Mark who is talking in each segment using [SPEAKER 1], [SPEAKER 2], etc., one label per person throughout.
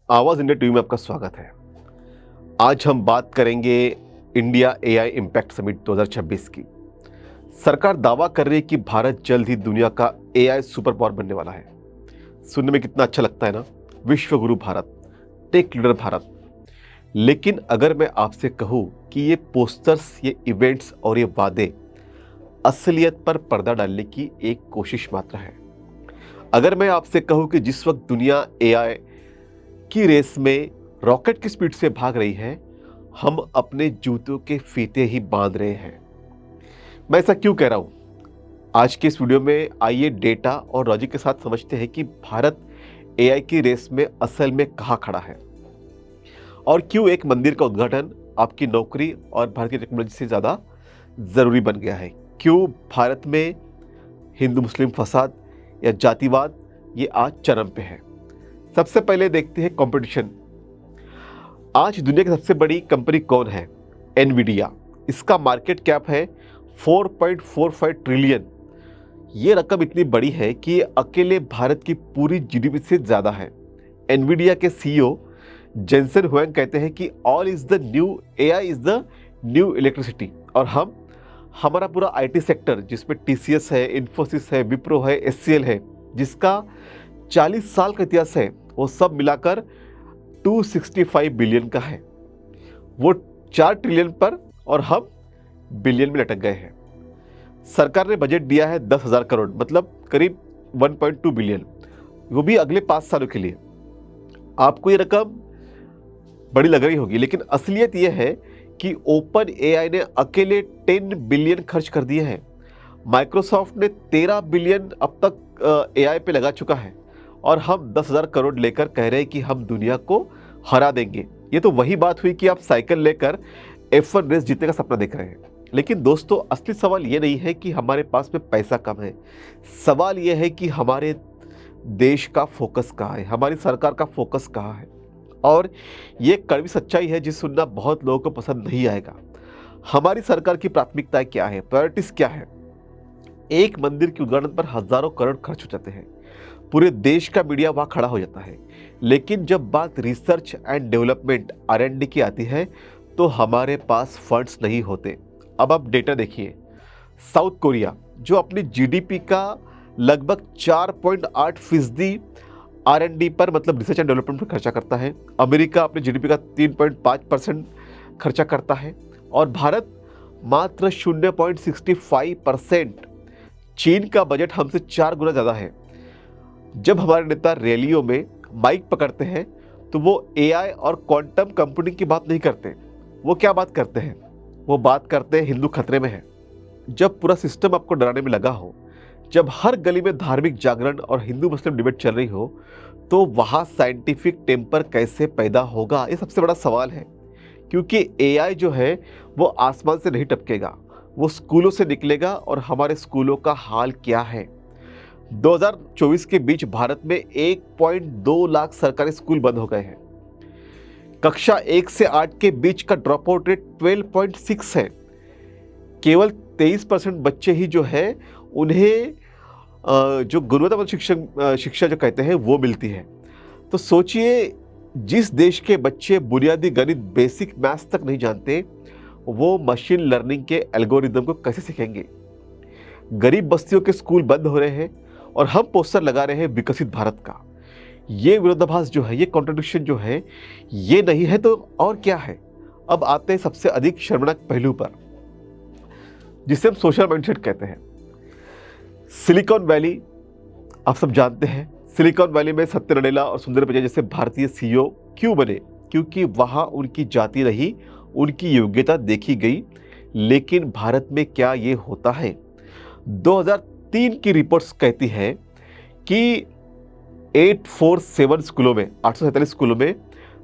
[SPEAKER 1] आवाज India TV में आपका स्वागत है। आज हम बात करेंगे इंडिया एआई इम्पैक्ट समिट 2026 की। सरकार दावा कर रही है कि भारत जल्द ही दुनिया का एआई सुपर पावर बनने वाला है। सुनने में कितना अच्छा लगता है ना, विश्व गुरु भारत, टेक लीडर भारत। लेकिन अगर मैं आपसे कहूं कि ये पोस्टर्स, ये इवेंट्स और ये वादे असलियत पर पर्दा डालने की एक कोशिश मात्र है। अगर मैं आपसे कहूं कि जिस वक्त दुनिया एआई की रेस में रॉकेट की स्पीड से भाग रही है, हम अपने जूतों के फीते ही बांध रहे हैं। मैं ऐसा क्यों कह रहा हूं? आज के इस वीडियो में आइए डेटा और लॉजिक के साथ समझते हैं कि भारत एआई की रेस में असल में कहां खड़ा है और क्यों एक मंदिर का उद्घाटन आपकी नौकरी और भारतीय टेक्नोलॉजी से ज्यादा जरूरी बन गया है। क्यों भारत में हिंदू मुस्लिम फसाद या जातिवाद ये आज चरम पे है। सबसे पहले देखते हैं कंपटीशन। आज दुनिया की सबसे बड़ी कंपनी कौन है? एनवीडिया। इसका मार्केट कैप है 4.45 ट्रिलियन। ये रकम इतनी बड़ी है कि ये अकेले भारत की पूरी जीडीपी से ज्यादा है। एनवीडिया के सीईओ जेंसन हुएंग कहते हैं कि all is the new AI is the new electricity. और हमारा पूरा आईटी सेक्टर जिसमें टीसीएस है, इन्फोसिस है, विप्रो है, एचसीएल है, जिसका 40 साल का इतिहास है, वो सब मिलाकर 265 बिलियन का है। वो 4 ट्रिलियन पर और हम बिलियन में लटक गए हैं। सरकार ने बजट दिया है 10,000 करोड़, मतलब करीब 1.2 बिलियन, वो भी अगले 5 सालों के लिए। आपको ये रकम बड़ी लग रही होगी, लेकिन असलियत यह है कि ओपन एआई ने अकेले 10 बिलियन खर्च कर दिए हैं। माइक्रोसॉफ्ट ने 13 बिलियन अब तक एआई पे लगा चुका है और हम 10,000 करोड़ लेकर कह रहे हैं कि हम दुनिया को हरा देंगे। ये तो वही बात हुई कि आप साइकिल लेकर F1 रेस जीतने का सपना देख रहे हैं। लेकिन दोस्तों, असली सवाल ये नहीं है कि हमारे पास में पैसा कम है। सवाल ये है कि हमारे देश का फोकस कहाँ है, हमारी सरकार का फोकस कहाँ है। और ये कड़वी सच्चाई है जिसे सुनना बहुत लोगों को पसंद नहीं आएगा। हमारी सरकार की प्राथमिकताएं क्या है, प्रायोरिटीज क्या है? एक मंदिर के उद्घाटन पर हजारों करोड़ खर्च हो जाते हैं, पूरे देश का मीडिया वहां खड़ा हो जाता है। लेकिन जब बात रिसर्च एंड डेवलपमेंट आर&डी की आती है तो हमारे पास फंड्स नहीं होते। अब आप डेटा देखिए। साउथ कोरिया जो अपनी जीडीपी का लगभग 4.8% आर&डी पर, मतलब रिसर्च एंड डेवलपमेंट पर खर्चा करता है। अमेरिका अपने जीडीपी का 3.5% खर्चा करता है और भारत मात्र 0.65%। चीन का बजट हमसे 4 गुना ज्यादा है। जब हमारे नेता रैलियों में माइक पकड़ते हैं तो वो एआई और क्वांटम कंप्यूटिंग की बात नहीं करते। वो क्या बात करते हैं? वो बात करते हैं हिंदू खतरे में है। जब पूरा सिस्टम आपको डराने में लगा हो, जब हर गली में धार्मिक जागरण और हिंदू मुस्लिम डिबेट चल रही हो, तो वहां साइंटिफिक टेम्पर कैसे पैदा होगा? ये सबसे बड़ा सवाल है। क्योंकि एआई जो है वो आसमान से नहीं टपकेगा, वो स्कूलों से निकलेगा। और हमारे स्कूलों का हाल क्या है? 2024 के बीच भारत में 1.2 लाख सरकारी स्कूल बंद हो गए हैं। कक्षा 1 से 8 के बीच का ड्रॉप आउट रेट 12.6 है। केवल 23% बच्चे ही जो है उन्हें जो गुणवत्तापूर्ण शिक्षा जो कहते हैं वो मिलती है। तो सोचिए, जिस देश के बच्चे बुनियादी गणित, बेसिक मैथ्स तक नहीं जानते, वो मशीन लर्निंग के एल्गोरिदम को कैसे सीखेंगे? गरीब बस्तियों के स्कूल बंद हो रहे हैं और हम पोस्टर लगा रहे हैं विकसित भारत का। ये विरोधाभास जो है, ये कॉन्ट्रडिक्शन जो है, ये नहीं है तो और क्या है? अब आते हैं सबसे अधिक शर्मनाक पहलू पर, जिसे हम सोशल माइंडसेट कहते हैं। सिलिकॉन वैली आप सब जानते हैं। सिलिकॉन वैली में सत्य नडेला और सुंदर पिचाई जैसे भारतीय सीईओ क्यों बने? क्योंकि वहां उनकी जाति रही, उनकी योग्यता देखी गई। लेकिन भारत में क्या ये होता है? 2003 की रिपोर्ट्स कहती है कि 847 स्कूलों में, 847 स्कूलों में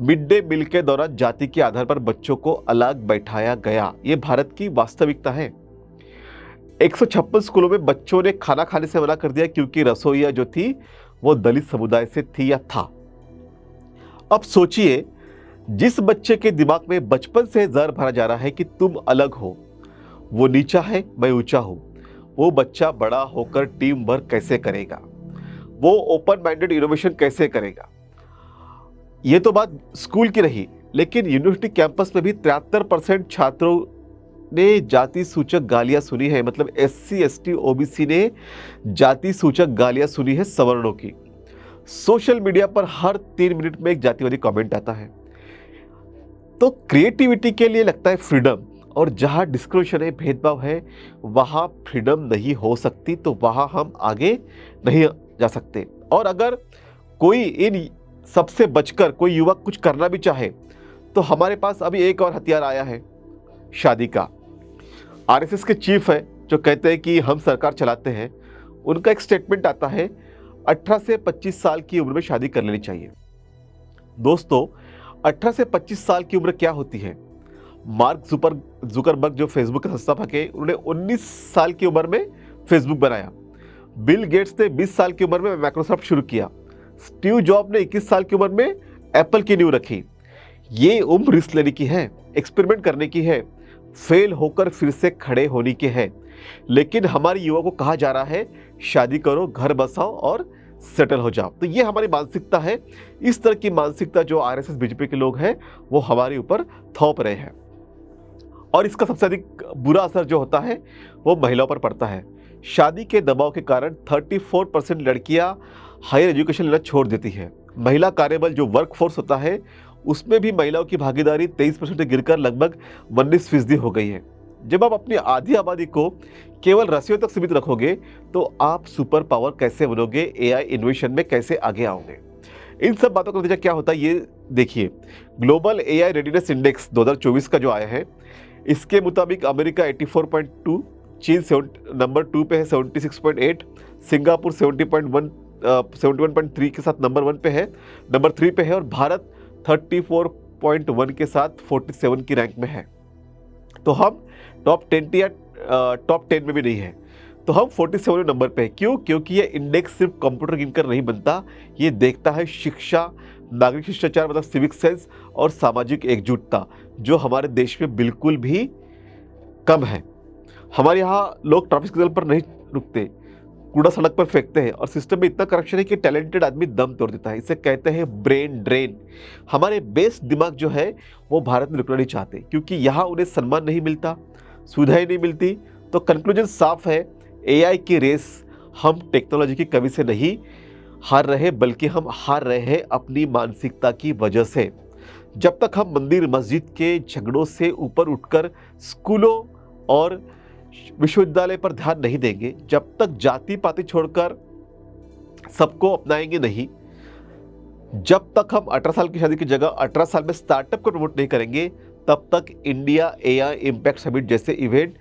[SPEAKER 1] मिड डे मील के दौरान जाति के आधार पर बच्चों को अलग बैठाया गया। ये भारत की वास्तविकता है। 156 स्कूलों में बच्चों ने खाना खाने से मना कर दिया क्योंकि रसोइया जो थी वो दलित समुदाय से थी या था। अब सोचिए, जिस बच्चे के दिमाग में बचपन से जहर भरा जा रहा है कि तुम अलग हो, वो नीचा है, मैं ऊंचा हूं, वो बच्चा बड़ा होकर टीम वर्क कैसे करेगा? वो ओपन माइंडेड इनोवेशन कैसे करेगा? ये तो बात स्कूल की रही, लेकिन यूनिवर्सिटी कैंपस में भी 73% छात्रों ने जाति सूचक गालियां सुनी है। मतलब एससी, एसटी, ओबीसी ने जाति सूचक गालियां सुनी है सवर्णों की। सोशल मीडिया पर हर 3 मिनट में एक जातिवादी कमेंट आता है। तो क्रिएटिविटी के लिए लगता है फ्रीडम, और जहां डिस्क्रिमिनेशन है, भेदभाव है, वहां फ्रीडम नहीं हो सकती, तो वहां हम आगे नहीं जा सकते। और अगर कोई इन सबसे बचकर कोई युवक कुछ करना भी चाहे, तो हमारे पास अभी एक और हथियार आया है, शादी का। आरएसएस के चीफ है जो कहते हैं कि हम सरकार चलाते हैं, उनका एक स्टेटमेंट आता है 18 से 25 साल की उम्र में शादी कर लेनी चाहिए। दोस्तों, 18 से 25 साल की उम्र क्या होती है? मार्क जुकरबर्ग जो फेसबुक के संस्थापक है, उन्होंने 19 साल की उम्र में फेसबुक बनाया। बिल गेट्स ने 20 साल की उम्र में माइक्रोसॉफ्ट शुरू किया। स्टीव जॉब ने 21 साल की उम्र में एप्पल की नींव रखी। ये उम्र रिस्क लेने की है, एक्सपेरिमेंट करने की है, फेल होकर फिर से खड़े होने की है। लेकिन हमारे युवा को कहा जा रहा है शादी करो, घर बसाओ और सेटल हो जाओ। तो ये हमारी मानसिकता है। इस तरह की मानसिकता जो आरएसएस बीजेपी के लोग हैं वो हमारे ऊपर थोप रहे हैं, और इसका सबसे अधिक बुरा असर जो होता है वो महिलाओं पर पड़ता है। शादी के दबाव के कारण 34% लड़कियां हायर एजुकेशन लेना छोड़ देती है। महिला कार्यबल जो वर्कफोर्स होता है उसमें भी महिलाओं की भागीदारी 23% से गिरकर लगभग 19% हो गई है। जब आप अपनी आधी आबादी को केवल रसोई तक सीमित रखोगे तो आप सुपर पावर कैसे बनोगे, एआई इनोवेशन में कैसे आगे आओगे? इन सब बातों का नतीजा क्या होता है ये देखिए। ग्लोबल एआई रेडीनेस इंडेक्स 2024 का जो आया है, इसके मुताबिक अमेरिका 84.2, चीन नंबर 2 पे है 76.8, सिंगापुर 71.3 के साथ नंबर 3 पे है, और भारत 34.1 के साथ 47 की रैंक में है। तो हम टॉप 10 या टॉप 10 में भी नहीं है, तो हम 47वें नंबर पे है। क्यों? क्योंकि ये इंडेक्स सिर्फ कंप्यूटर गिनकर नहीं बनता, ये देखता है शिक्षा, नागरिक शिष्टाचार मतलब सिविक सेंस, और सामाजिक एकजुटता, जो हमारे देश में बिल्कुल भी कम है। हमारे यहाँ लोग ट्रैफिक सिग्नल पर नहीं रुकते, कूड़ा सड़क पर फेंकते हैं, और सिस्टम में इतना करप्शन है कि टैलेंटेड आदमी दम तोड़ देता है। इसे कहते हैं ब्रेन ड्रेन। हमारे बेस्ट दिमाग जो है वो भारत में रुकना नहीं चाहते, क्योंकि यहाँ उन्हें सम्मान नहीं मिलता, सुविधाएं नहीं मिलती। तो कंक्लूजन साफ है, एआई की रेस हम टेक्नोलॉजी की कमी से नहीं हार रहे, बल्कि हम हार रहे हैं अपनी मानसिकता की वजह से। जब तक हम मंदिर मस्जिद के झगड़ों से ऊपर उठकर स्कूलों और विश्वविद्यालय पर ध्यान नहीं देंगे, जब तक जाति पाति छोड़कर सबको अपनाएंगे नहीं, जब तक हम 18 साल की शादी की जगह 18 साल में स्टार्टअप को प्रमोट नहीं करेंगे, तब तक इंडिया एआई इम्पैक्ट समिट जैसे इवेंट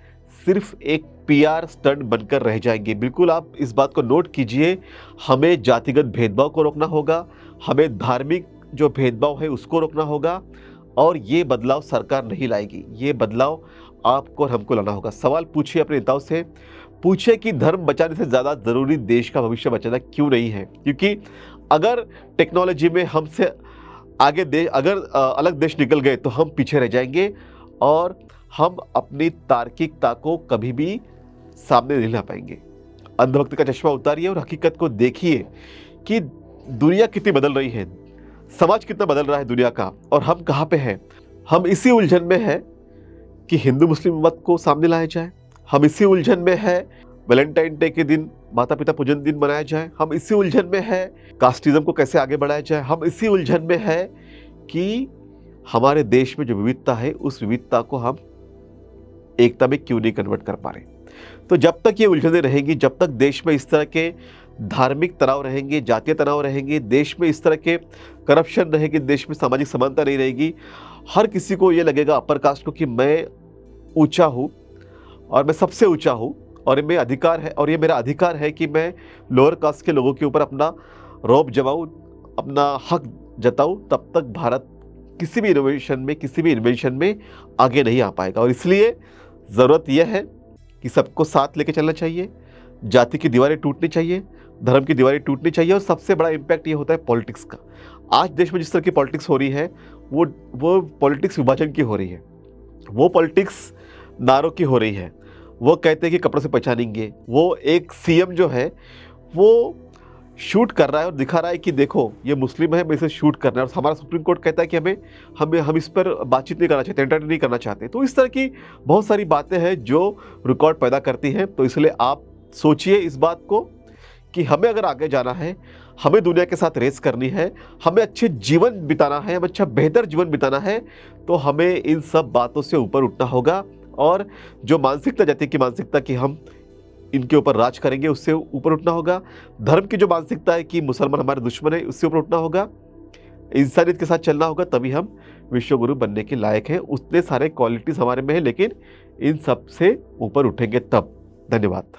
[SPEAKER 1] सिर्फ एक पीआर स्टंट बनकर रह जाएंगे। बिल्कुल आप इस बात को नोट कीजिए, हमें जातिगत भेदभाव को रोकना होगा, हमें धार्मिक जो भेदभाव है उसको रोकना होगा, और ये बदलाव सरकार नहीं लाएगी, ये बदलाव आपको और हमको लाना होगा। सवाल पूछिए अपने नेताओं से, पूछिए कि धर्म बचाने से ज़्यादा ज़रूरी देश का भविष्य बचाना क्यों नहीं है? क्योंकि अगर टेक्नोलॉजी में हमसे आगे अगर अलग देश निकल गए तो हम पीछे रह जाएंगे, और हम अपनी तार्किकता को कभी भी सामने नहीं ला पाएंगे। अंधभक्ति का चश्मा उतारिए और हकीकत को देखिए कि दुनिया कितनी बदल रही है, समाज कितना बदल रहा है दुनिया का, और हम कहाँ पे हैं। हम इसी उलझन में हैं कि हिंदू मुस्लिम मत को सामने लाया जाए, हम इसी उलझन में है वैलेंटाइन डे के दिन माता पिता पूजन दिन मनाया जाए, हम इसी उलझन में है कास्टिज्म को कैसे आगे बढ़ाया जाए, हम इसी उलझन में है कि हमारे देश में जो विविधता है उस विविधता को हम एकता में क्यों नहीं कन्वर्ट कर पा रहे। तो जब तक ये उलझने रहेंगी, जब तक देश में इस तरह के धार्मिक तनाव रहेंगे, जातीय तनाव रहेंगे, देश में इस तरह के करप्शन रहेगी, देश में सामाजिक समानता नहीं रहेगी, हर किसी को ये लगेगा अपर कास्ट को कि मैं ऊंचा हूँ और मैं सबसे ऊंचा हूँ, और ये अधिकार है, और ये मेरा अधिकार है कि मैं लोअर कास्ट के लोगों के ऊपर अपना रौब जमाऊँ, अपना हक जताऊँ, तब तक भारत किसी भी इनोवेशन में, किसी भी इन्वेंशन में आगे नहीं आ पाएगा। और इसलिए ज़रूरत यह है कि सबको साथ लेके चलना चाहिए, जाति की दीवारें टूटनी चाहिए, धर्म की दीवारें टूटनी चाहिए, और सबसे बड़ा इम्पैक्ट ये होता है पॉलिटिक्स का। आज देश में जिस तरह की पॉलिटिक्स हो रही है वो पॉलिटिक्स विभाजन की हो रही है, वो पॉलिटिक्स नारों की हो रही है। वो कहते हैं कि कपड़ों से पहचानेंगे, वो एक सीएम जो है वो शूट कर रहा है और दिखा रहा है कि देखो ये मुस्लिम है, हमें इसे शूट करना है, और हमारा सुप्रीम कोर्ट कहता है कि हम इस पर बातचीत नहीं करना चाहते, एंटरटेन नहीं करना चाहते। तो इस तरह की बहुत सारी बातें हैं जो रिकॉर्ड पैदा करती हैं। तो इसलिए आप सोचिए इस बात को कि हमें अगर आगे जाना है, हमें दुनिया के साथ रेस करनी है, हमें अच्छे जीवन बिताना है, हमें अच्छा बेहतर जीवन बिताना है, तो हमें इन सब बातों से ऊपर उठना होगा। और जो मानसिकता जाति की मानसिकता कि हम इनके ऊपर राज करेंगे, उससे ऊपर उठना होगा। धर्म की जो मानसिकता है कि मुसलमान हमारे दुश्मन है, उससे ऊपर उठना होगा। इंसानियत के साथ चलना होगा, तभी हम विश्व गुरु बनने के लायक हैं। उतने सारे क्वालिटीज़ हमारे में हैं, लेकिन इन सब से ऊपर उठेंगे तब। धन्यवाद।